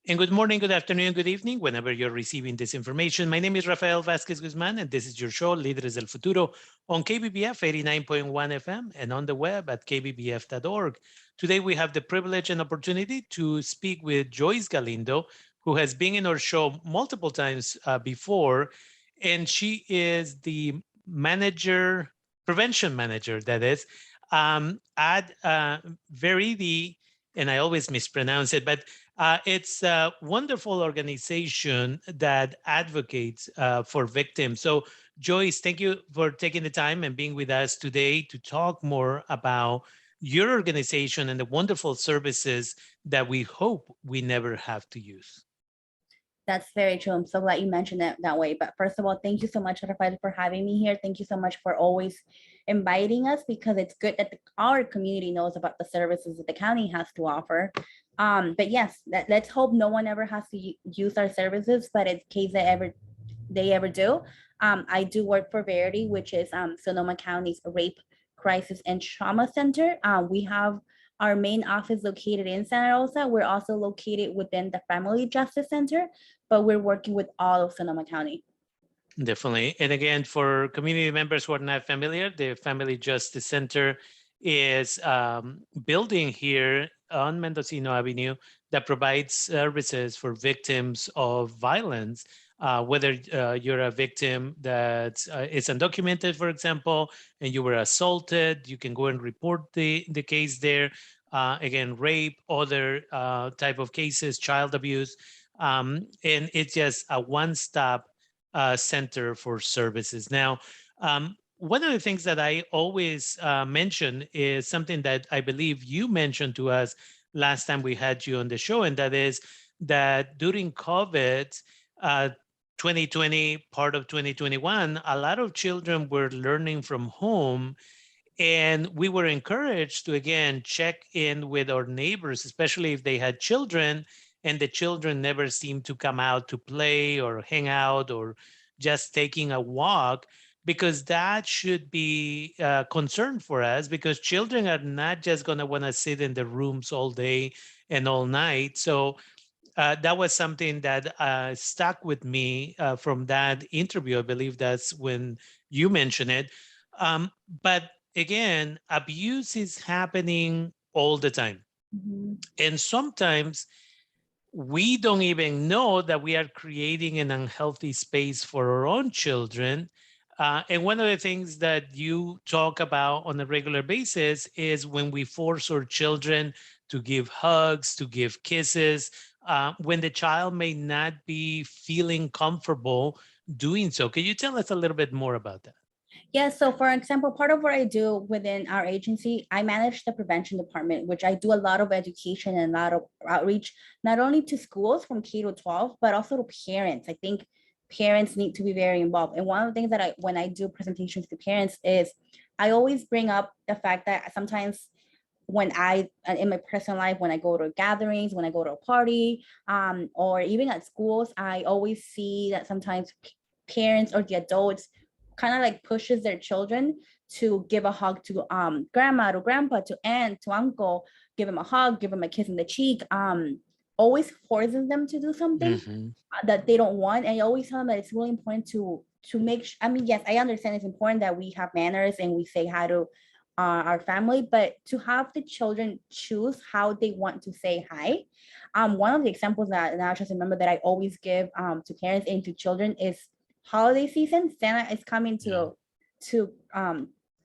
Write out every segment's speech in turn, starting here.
And good morning, good afternoon, good evening, whenever you're receiving this information. My name is Rafael Vasquez Guzman, and this is your show, Líderes del Futuro, on KBBF 89.1 FM and on the web at kbbf.org. Today, we have the privilege and opportunity to speak with Joyce Galindo, who has been in our show multiple times before, and she is the manager, prevention manager, that is, at Veridi, and I always mispronounce it, but it's a wonderful organization that advocates for victims. So, Joyce, thank you for taking the time and being with us today to talk more about your organization and the wonderful services that we hope we never have to use. That's very true. I'm so glad you mentioned it that way. But first of all, thank you so much, Rafael, for having me here. Thank you so much for always inviting us, because it's good that our community knows about the services that the county has to offer. But yes, let's hope no one ever has to use our services. But in case they ever do, I do work for Verity, which is Sonoma County's Rape Crisis and Trauma Center. We have our main office located in Santa Rosa. We're also located within the Family Justice Center, but we're working with all of Sonoma County. Definitely. And again, for community members who are not familiar, the Family Justice Center is building here on Mendocino Avenue that provides services for victims of violence. Whether you're a victim that is undocumented, for example, and you were assaulted, you can go and report the case there. Again, rape, other type of cases, child abuse. And it's just a one-stop center for services. Now, one of the things that I always mention is something that I believe you mentioned to us last time we had you on the show, and that is that during COVID, 2020, part of 2021, a lot of children were learning from home. And we were encouraged to, again, check in with our neighbors, especially if they had children, and the children never seemed to come out to play or hang out or just taking a walk, because that should be a concern for us, because children are not just going to want to sit in the rooms all day and all night. So that was something that stuck with me from that interview. I believe that's when you mentioned it. But again, abuse is happening all the time. Mhm. And sometimes we don't even know that we are creating an unhealthy space for our own children. And one of the things that you talk about on a regular basis is when we force our children to give hugs, to give kisses, when the child may not be feeling comfortable doing so. Can you tell us a little bit more about that? Yeah, so for example, part of what I do within our agency, I manage the prevention department, which I do a lot of education and a lot of outreach, not only to schools from K to 12, but also to parents. I think parents need to be very involved. And one of the things that when I do presentations to parents is I always bring up the fact that sometimes when I, in my personal life, when I go to gatherings, when I go to a party, or even at schools, I always see that sometimes parents or the adults kind of like pushes their children to give a hug to grandma, to grandpa, to aunt, to uncle, give them a hug, give them a kiss in the cheek, always forces them to do something Mhm. that they don't want. And I always tell them that it's really important to make I mean, yes, I understand it's important that we have manners and we say hi to our family, but to have the children choose how they want to say hi. One of the examples that now I just remember that I always give to parents and to children is holiday season. Santa is coming Yeah. to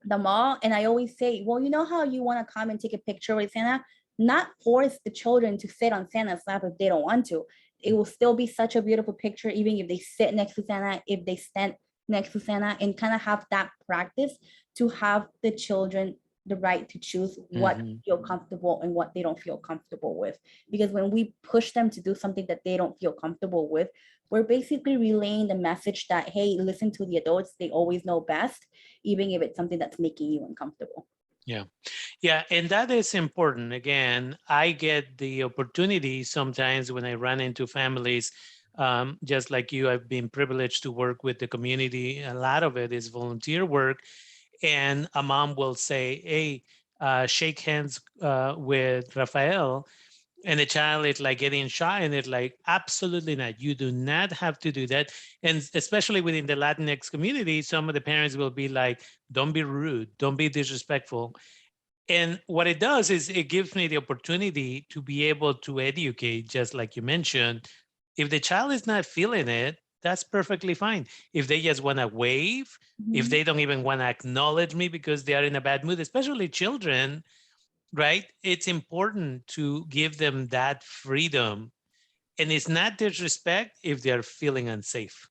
the mall, and I always say, well, you know how you want to come and take a picture with Santa? Not force the children to sit on Santa's lap if they don't want to. It will still be such a beautiful picture, even if they sit next to Santa, if they stand next to Santa, and kind of have that practice to have the children the right to choose what Mhm. feel comfortable and what they don't feel comfortable with. Because when we push them to do something that they don't feel comfortable with, we're basically relaying the message that, hey, listen to the adults, they always know best, even if it's something that's making you uncomfortable. Yeah. Yeah. And that is important. Again, I get the opportunity sometimes when I run into families, just like you, I've been privileged to work with the community. A lot of it is volunteer work. And a mom will say, hey, shake hands with Rafael. And the child is like getting shy, and it's like, absolutely not. You do not have to do that. And especially within the Latinx community, some of the parents will be like, don't be rude, don't be disrespectful. And what it does is it gives me the opportunity to be able to educate, just like you mentioned. If the child is not feeling it, that's perfectly fine. If they just want to wave, if Mhm. they don't even want to acknowledge me because they are in a bad mood, especially children, right? It's important to give them that freedom. And it's not disrespect if they're feeling unsafe,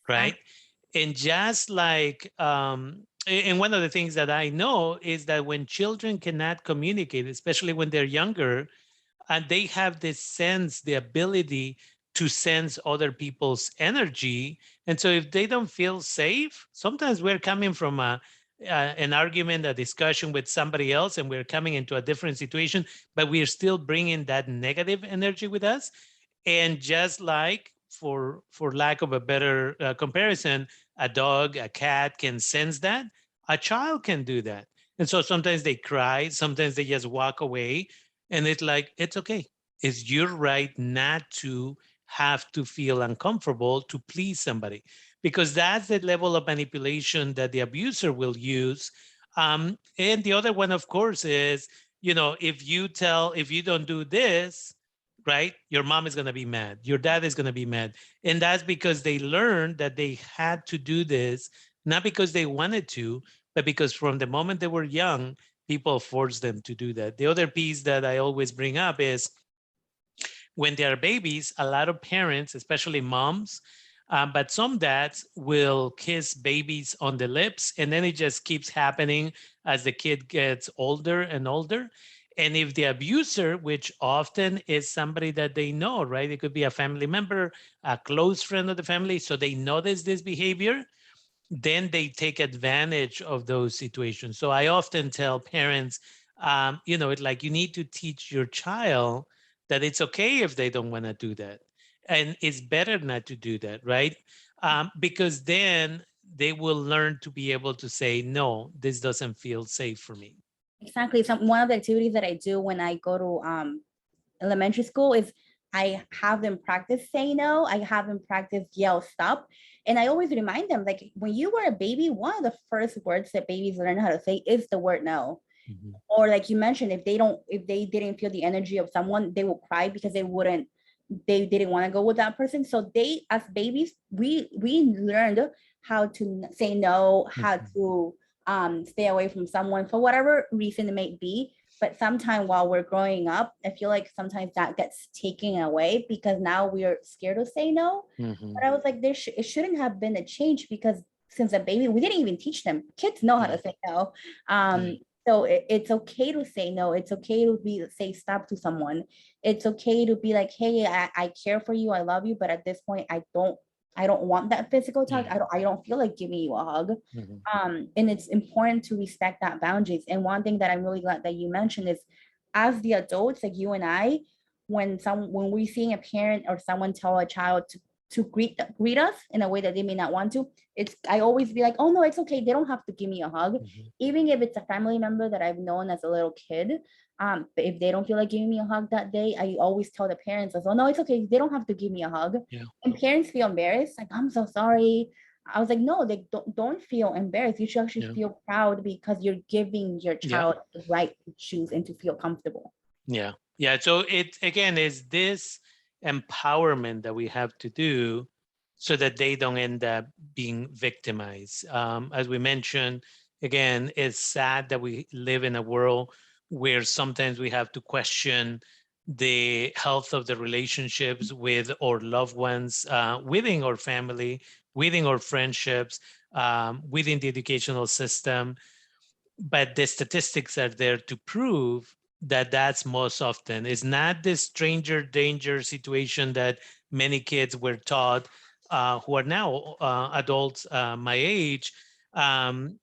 right? And just like, and one of the things that I know is that when children cannot communicate, especially when they're younger, and they have this sense, the ability to sense other people's energy. And so if they don't feel safe, sometimes we're coming from an argument, a discussion with somebody else, and we're coming into a different situation, but we're still bringing that negative energy with us. And just like, for lack of a better comparison, a dog, a cat can sense that, a child can do that. And so sometimes they cry, sometimes they just walk away, and it's like, it's okay. It's your right not to have to feel uncomfortable to please somebody, because that's the level of manipulation that the abuser will use. And the other one, of course, is, if you don't do this, right, your mom is going to be mad, your dad is going to be mad. And that's because they learned that they had to do this, not because they wanted to, but because from the moment they were young, people force them to do that. The other piece that I always bring up is when they are babies, a lot of parents, especially moms, but some dads will kiss babies on the lips, and then it just keeps happening as the kid gets older and older. And if the abuser, which often is somebody that they know, right? It could be a family member, a close friend of the family, so they notice this behavior, then they take advantage of those situations. So I often tell parents, it's like you need to teach your child that it's okay if they don't want to do that. And it's better not to do that, right? Because then they will learn to be able to say, no, this doesn't feel safe for me. Exactly. One of the activities that I do when I go to elementary school is I have them practice say no. I have them practice yell stop. And I always remind them, like, when you were a baby, one of the first words that babies learn how to say is the word no. Mhm. Or like you mentioned, if they didn't feel the energy of someone, they will cry because they didn't want to go with that person. So they, as babies, we learned how to say no, how Mhm. to stay away from someone for whatever reason it may be. But sometimes while we're growing up, I feel like sometimes that gets taken away because now we are scared to say no. But Mhm. I was like, it shouldn't have been a change because since a baby, we didn't even teach them. Kids know how Yeah. to say no. Yeah. So it's okay to say no. It's okay to say stop to someone. It's okay to be like, hey, I care for you, I love you, but at this point, I don't want that physical touch. Yeah. I don't feel like giving you a hug. Mhm. And it's important to respect that boundaries. And one thing that I'm really glad that you mentioned is, as the adults, like you and I, when we're seeing a parent or someone tell a child to greet us in a way that they may not want to, I always be like, oh no, it's okay. They don't have to give me a hug, Mhm. even if it's a family member that I've known as a little kid. But if they don't feel like giving me a hug that day, I always tell the parents, oh no, it's okay. They don't have to give me a hug. Yeah. And parents feel embarrassed, like, I'm so sorry. I was like, no, they don't feel embarrassed. You should actually Yeah. feel proud because you're giving your Yeah. child the right to choose and to feel comfortable. Yeah. Yeah. So it again is this empowerment that we have to do so that they don't end up being victimized. As we mentioned, again, it's sad that we live in a world where sometimes we have to question the health of the relationships with our loved ones, within our family, within our friendships, within the educational system. But the statistics are there to prove that that's most often. It's not this stranger danger situation that many kids were taught, who are now adults my age.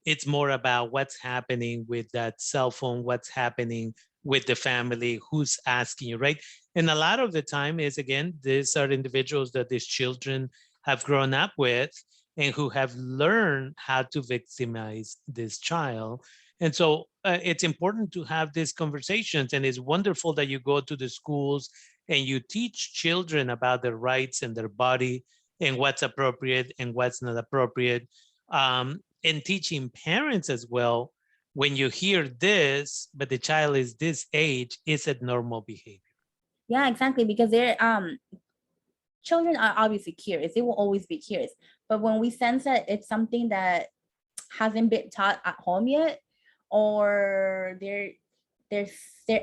It's more about what's happening with that cell phone, what's happening with the family, who's asking you, right? And a lot of the time is, again, these are individuals that these children have grown up with and who have learned how to victimize this child. And so it's important to have these conversations, and it's wonderful that you go to the schools and you teach children about their rights and their body and what's appropriate and what's not appropriate. And teaching parents as well, when you hear this, but the child is this age, is it normal behavior? Yeah, exactly. Because they're children are obviously curious. They will always be curious. But when we sense that it's something that hasn't been taught at home yet, or they're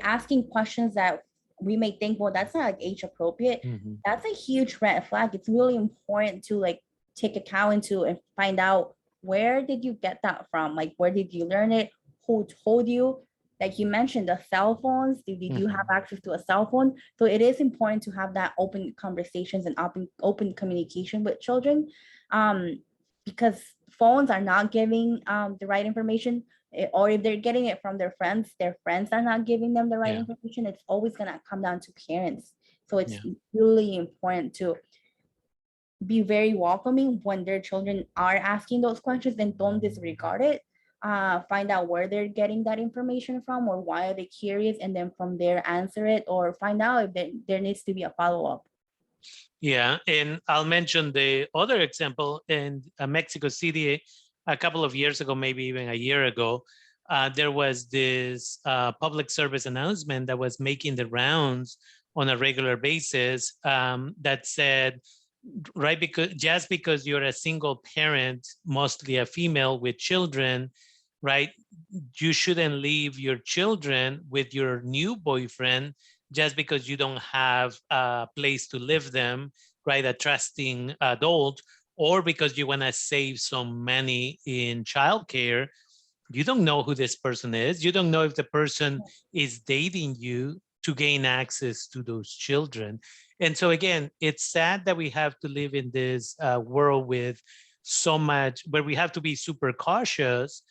asking questions that we may think, well, that's not like age appropriate. That's a huge red flag. It's really important to like take account into and find out, where did you get that from? Like, where did you learn it? Who told you? Like you mentioned, the cell phones, did you have access to a cell phone? So it is important to have that open conversations and open communication with children, because phones are not giving the right information, or if they're getting it from their friends are not giving them the right information. It's always gonna come down to parents. So it's really important to be very welcoming when their children are asking those questions, and don't disregard it. Find out where they're getting that information from, or why are they curious, and then from there answer it, or find out if there needs to be a follow-up. Yeah, and I'll mention the other example in Mexico City a couple of years ago, maybe even a year ago. There was this public service announcement that was making the rounds on a regular basis, that said, right, because just because you're a single parent, mostly a female with children, right, you shouldn't leave your children with your new boyfriend just because you don't have a place to live them, right, a trusting adult, or because you want to save some money in childcare. You don't know who this person is. You don't know if the person is dating you to gain access to those children. And so again, it's sad that we have to live in this world with so much, where we have to be super cautious.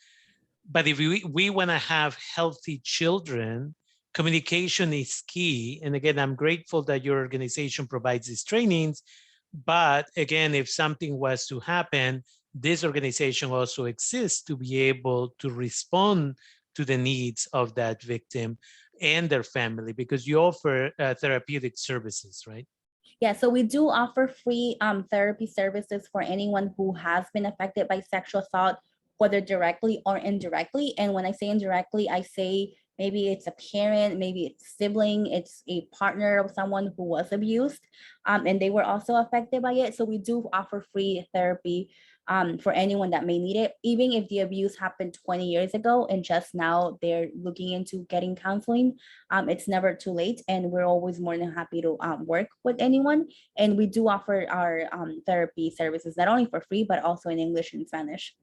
But if we want to have healthy children, communication is key. And again, I'm grateful that your organization provides these trainings. But again, if something was to happen, this organization also exists to be able to respond to the needs of that victim and their family, because you offer therapeutic services, right? Yeah, so we do offer free therapy services for anyone who has been affected by sexual assault, whether directly or indirectly. And when I say indirectly, I say maybe it's a parent, maybe it's a sibling, it's a partner of someone who was abused, and they were also affected by it. So we do offer free therapy for anyone that may need it, even if the abuse happened 20 years ago and just now they're looking into getting counseling. It's never too late, and we're always more than happy to work with anyone. And we do offer our therapy services not only for free, but also in English and Spanish.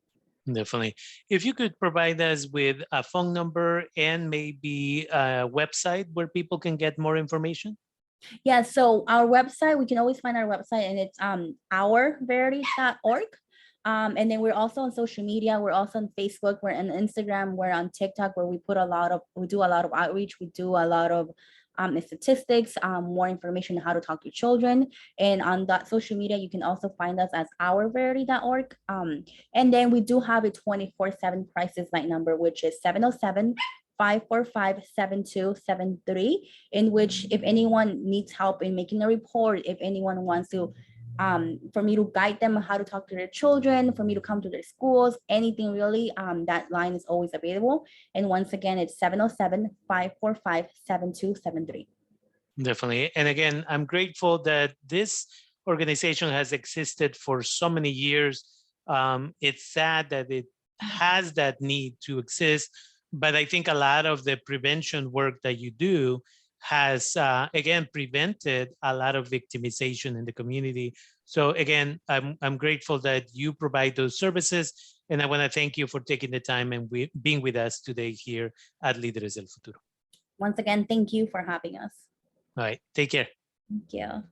Definitely. If you could provide us with a phone number and maybe a website where people can get more information. Yeah, so our website, we can always find our website, and it's ourverity.org. And then we're also on social media. We're also on Facebook. We're on Instagram. We're on TikTok, where we do a lot of outreach. We do a lot of statistics, more information on how to talk to children. And on that social media, you can also find us as ourverity.org. And then we do have a 24/7 crisis line number, which is 707-545-7273, in which if anyone needs help in making a report, if anyone wants to for me to guide them on how to talk to their children, for me to come to their schools, anything really, that line is always available. And once again, it's 707-545-7273. Definitely. And again, I'm grateful that this organization has existed for so many years. It's sad that it has that need to exist, but I think a lot of the prevention work that you do has, again, prevented a lot of victimization in the community. So again, I'm grateful that you provide those services. And I want to thank you for taking the time and being with us today here at Líderes del Futuro. Once again, thank you for having us. All right, take care. Thank you.